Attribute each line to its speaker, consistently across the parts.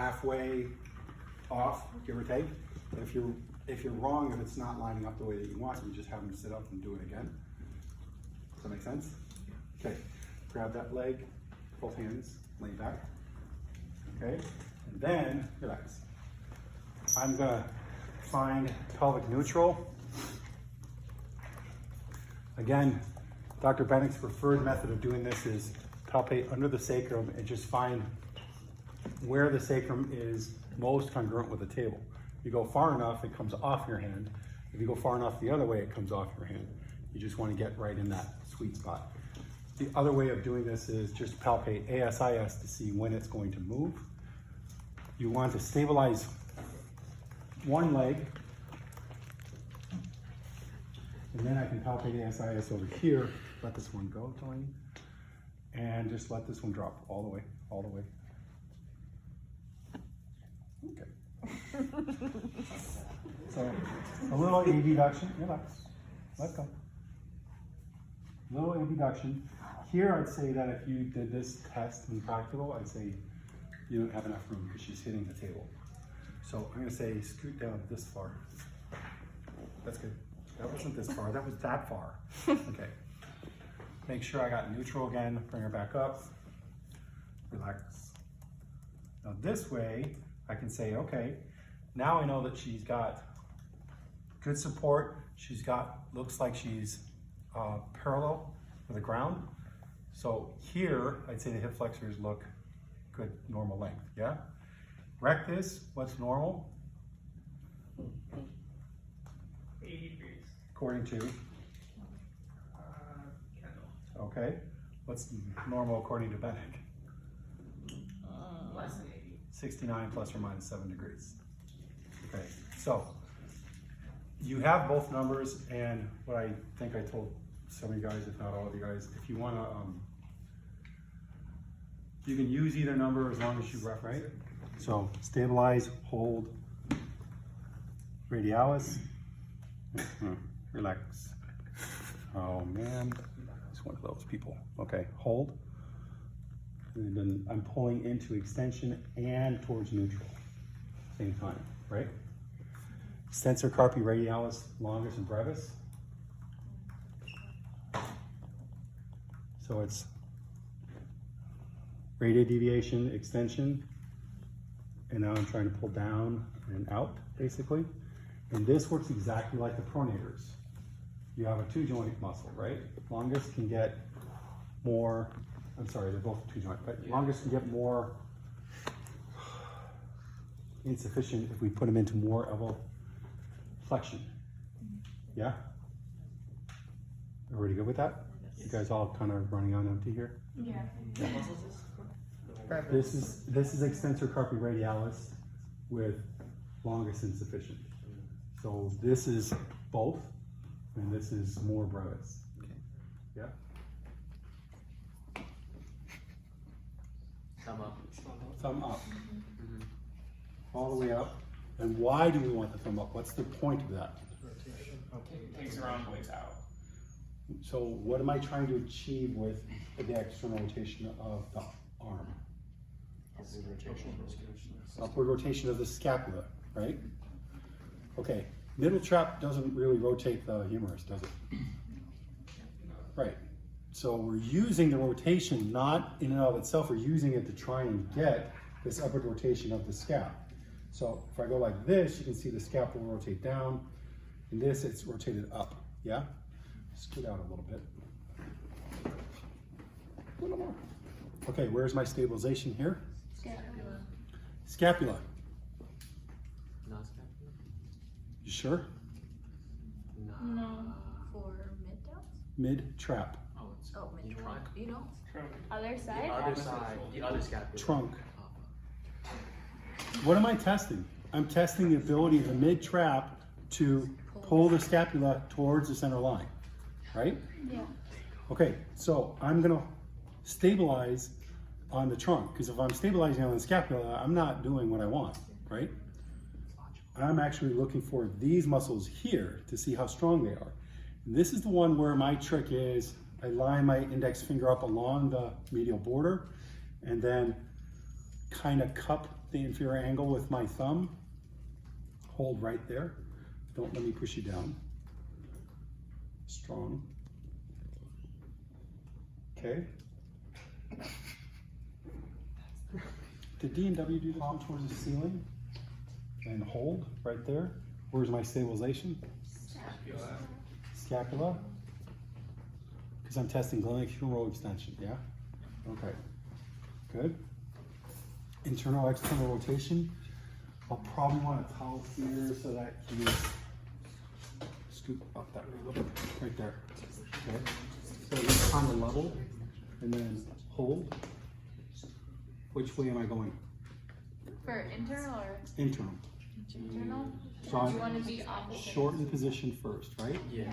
Speaker 1: halfway off, give or take. If you're wrong, if it's not lining up the way that you want, you just have them sit up and do it again. Does that make sense? Okay, grab that leg, both hands, lay back. Okay, and then relax. I'm gonna find pelvic neutral. Again, Dr. Bennick's preferred method of doing this is palpate under the sacrum and just find where the sacrum is most congruent with the table. If you go far enough, it comes off your hand. If you go far enough the other way, it comes off your hand. You just want to get right in that sweet spot. The other way of doing this is just palpate ASIS to see when it's going to move. You want to stabilize one leg, and then I can palpate ASIS over here. Let this one go, Tony, and just let this one drop all the way, all the way. Okay. So a little abduction, relax, let go. Little abduction. Here I'd say that if you did this test in practical, I'd say you don't have enough room because she's hitting the table. So I'm gonna say scoot down this far. That's good. That wasn't this far, that was that far. Okay. Make sure I got neutral again, bring her back up. Relax. Now this way, I can say, okay, now I know that she's got good support. She's got, looks like she's parallel with the ground. So here, I'd say the hip flexors look good, normal length, yeah? Rectus, what's normal?
Speaker 2: 80 degrees.
Speaker 1: According to?
Speaker 2: Kendall.
Speaker 1: Okay. What's normal according to Bennick?
Speaker 2: Less than 80.
Speaker 1: 69 plus or minus 7 degrees. Okay, so you have both numbers, and what I think I told some of you guys, if not all of you guys, if you want to, you can use either number as long as you rough, right? So stabilize, hold, radialis, relax. Oh man, it's one of those people. Okay, hold. And then I'm pulling into extension and towards neutral, same time, right? Extensor carpi radialis, longus and brevis. So it's radial deviation, extension, and now I'm trying to pull down and out, basically. And this works exactly like the pronators. You have a two joint muscle, right? Longus can get more, I'm sorry, they're both two joint, but longus can get more insufficient if we put them into more of a flexion. Yeah? Everybody good with that? You guys all kind of running on empty here?
Speaker 3: Yeah.
Speaker 1: This is extensor carpi radialis with longus insufficient. So this is both, and this is more brevis.
Speaker 4: Okay.
Speaker 1: Yeah?
Speaker 4: Thumb up.
Speaker 1: Thumb up. All the way up. And why do we want the thumb up? What's the point of that?
Speaker 2: Takes the wrong ways out.
Speaker 1: So what am I trying to achieve with the external rotation of the arm?
Speaker 4: Upward rotation.
Speaker 1: Upward rotation of the scapula, right? Okay, middle trap doesn't really rotate the humerus, does it? Right, so we're using the rotation not in and of itself, we're using it to try and get this upward rotation of the scap. So if I go like this, you can see the scapula rotate down. In this, it's rotated up, yeah? Scoot out a little bit. A little more. Okay, where's my stabilization here?
Speaker 3: Scapula.
Speaker 1: Scapula.
Speaker 4: Not scapular?
Speaker 1: You sure?
Speaker 3: No. For mid down?
Speaker 1: Mid trap.
Speaker 4: Oh, it's
Speaker 3: Oh, mid
Speaker 4: trunk.
Speaker 3: You know?
Speaker 2: Trunk.
Speaker 3: Other
Speaker 4: The
Speaker 3: side?
Speaker 4: other side, the other scapula.
Speaker 1: Trunk. What am I testing? I'm testing the ability of the mid trap to pull the scapula towards the center line, right?
Speaker 3: Yeah.
Speaker 1: Okay, so I'm gonna stabilize on the trunk, because if I'm stabilizing on the scapula, I'm not doing what I want, right? I'm actually looking for these muscles here to see how strong they are. And this is the one where my trick is I line my index finger up along the medial border and then kind of cup the inferior angle with my thumb. Hold right there. Don't let me push you down. Strong. Okay. Did D and W do this one towards the ceiling? And hold right there. Where's my stabilization? Scapula. Because I'm testing clavicular extension, yeah? Okay. Good. Internal, external rotation. I'll probably want a towel here so that you scoop up that way, right there. Okay. So it's on the level, and then hold. Which way am I going?
Speaker 3: For internal or
Speaker 1: Internal.
Speaker 3: internal?
Speaker 1: So
Speaker 3: You want
Speaker 1: I'm
Speaker 3: to be opposite.
Speaker 1: shorten position first, right?
Speaker 4: Yeah.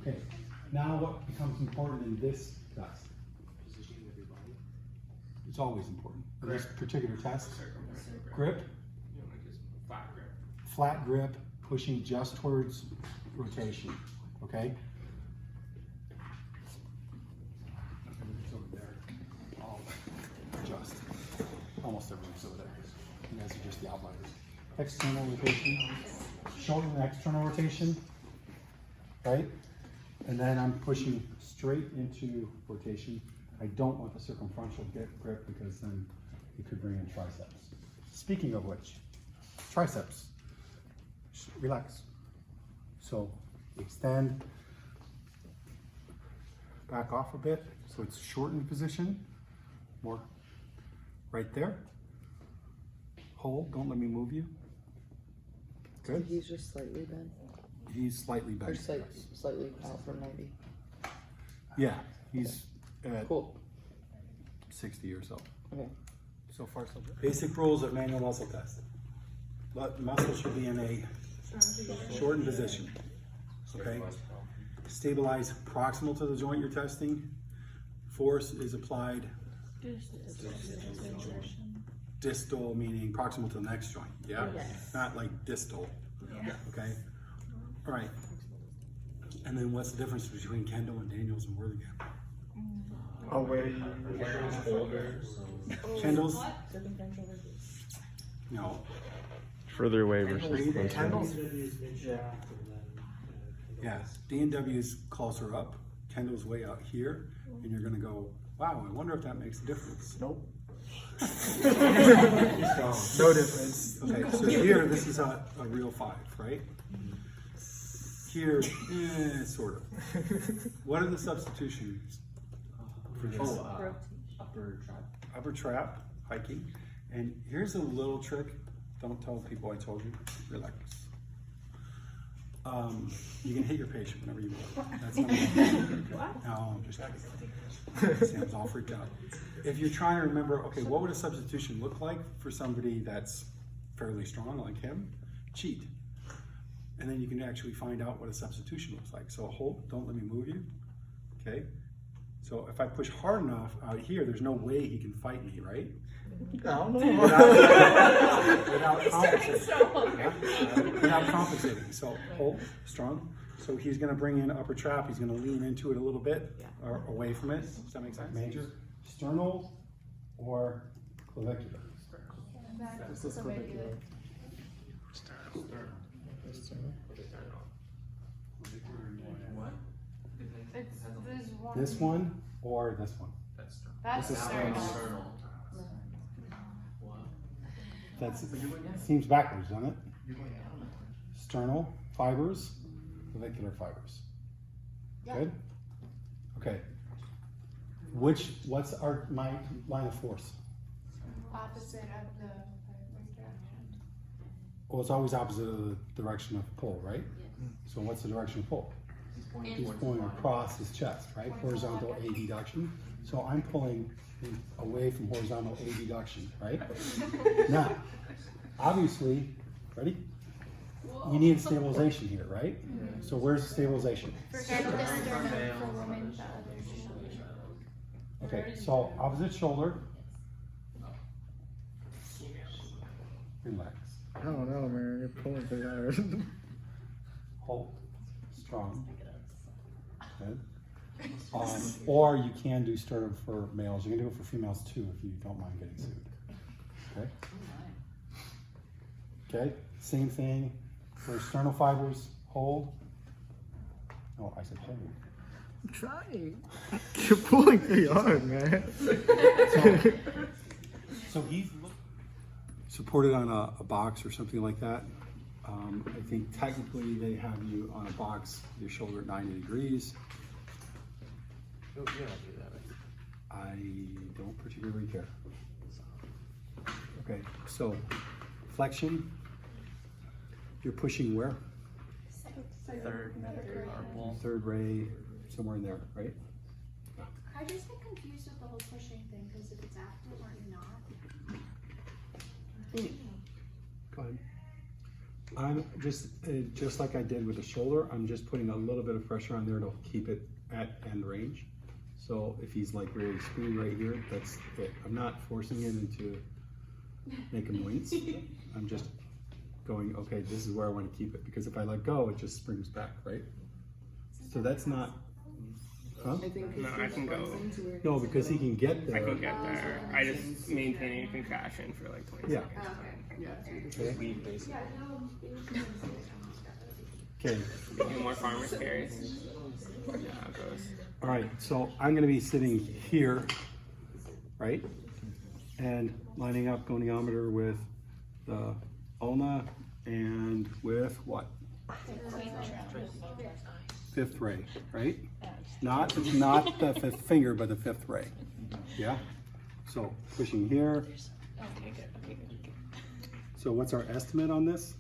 Speaker 1: Okay. Now what becomes important in this test?
Speaker 4: Positioning of your body.
Speaker 1: It's always important. In this particular test, grip,
Speaker 2: You want to just flat grip.
Speaker 1: flat grip, pushing just towards rotation, okay? It's over there. I'll adjust. Almost everything's over there. You guys are just the outliers. External rotation, shorten the external rotation, right? And then I'm pushing straight into rotation. I don't want the circumferential grip because then you could bring in triceps. Speaking of which, triceps, relax. So extend, back off a bit. So it's shortened position, more right there. Hold, don't let me move you. Good.
Speaker 5: He's just slightly bent,
Speaker 1: He's slightly
Speaker 5: or
Speaker 1: bent.
Speaker 5: slightly out from 90.
Speaker 1: Yeah, he's at
Speaker 5: Cool.
Speaker 1: 60 or so.
Speaker 5: Okay.
Speaker 1: So far, so good. Basic rules of manual muscle test. The muscle should be in a shortened position. Okay. Stabilize proximal to the joint you're testing. Force is applied distal, meaning proximal to the next joint. Yeah. Not like distal. Okay. All right. And then what's the difference between Kendall and Daniels and Worthington?
Speaker 2: Away.
Speaker 1: Kendall's? No.
Speaker 6: Further away versus closer.
Speaker 2: Kendall's. Yeah.
Speaker 1: Yeah. D&W is closer up. Kendall's way out here. And you're going to go, wow, I wonder if that makes a difference. Nope. No difference. Okay, so here, this is a real 5, right? Here, sort of. What are the substitutions for this?
Speaker 4: Upper trap.
Speaker 1: Upper trap, hiking. And here's a little trick. Don't tell people I told you. Relax. You can hit your patient whenever you want. That's not no, I'm just kidding. Sam's all freaked out. If you're trying to remember, okay, what would a substitution look like for somebody that's fairly strong like him? Cheat. And then you can actually find out what a substitution looks like. So hold, don't let me move you. Okay. So if I push hard enough out here, there's no way he can fight me, right?
Speaker 2: No, no.
Speaker 1: Without compensating. Yeah? Without compensating. So hold, strong. So he's going to bring in upper trap. He's going to lean into it a little bit, or away from it. Does that make sense? Major. Sternal or clavicular?
Speaker 3: This is clavicular. It's this one.
Speaker 1: This one or this one?
Speaker 3: That's sternal.
Speaker 1: That's seems backwards, doesn't it? Sternal fibers, clavicular fibers. Good. Okay. What's my line of force?
Speaker 3: Opposite of the direction.
Speaker 1: Well, it's always opposite of the direction of pull, right? So what's the direction of pull? He's pulling across his chest, right? Horizontal abduction. So I'm pulling away from horizontal abduction, right? Now, obviously, ready? You need stabilization here, right? So where's the stabilization?
Speaker 3: For men, the sternum. For women, the other shoulder.
Speaker 1: Okay, so opposite shoulder. Relax.
Speaker 2: I don't know, man. You're pulling pretty hard.
Speaker 1: Hold. Strong. Good. Or you can do sternum for males. You can do it for females too if you don't mind getting sued. Okay? Okay, same thing for sternal fibers, hold. Oh, I said hold.
Speaker 2: I'm trying. You're pulling pretty hard, man.
Speaker 1: So he's supported on a box or something like that. I think technically they have you on a box, your shoulder at 90 degrees.
Speaker 4: You don't do that, right?
Speaker 1: I don't particularly care. Okay, so flexion, you're pushing where?
Speaker 4: Third metacarpal.
Speaker 1: Third ray, somewhere in there, right?
Speaker 3: I just get confused with the whole pushing thing, because if it's active or not.
Speaker 1: Go ahead. I'm just like I did with the shoulder, I'm just putting a little bit of pressure on there to keep it at end range. So if he's like really screwed right here, that's it. I'm not forcing it into make him wince. I'm just going, okay, this is where I want to keep it, because if I let go, it just springs back, right? So that's not, huh?
Speaker 7: No, I can go.
Speaker 1: No, because he can get there.
Speaker 7: I can get there. I just maintaining a contraction for like 20
Speaker 1: Yeah.
Speaker 7: seconds.
Speaker 1: Okay. Okay.
Speaker 7: Do more farmer's carries. Yeah, it goes.
Speaker 1: All right, so I'm gonna be sitting here, right? And lining up goniometer with the ulna and with what? Fifth ray, right? Not the fifth finger, but the fifth ray. Yeah? So pushing here. So what's our estimate on this?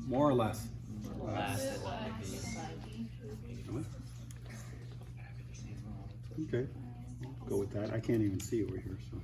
Speaker 1: More or less? Okay, go with that. I can't even see over here, so.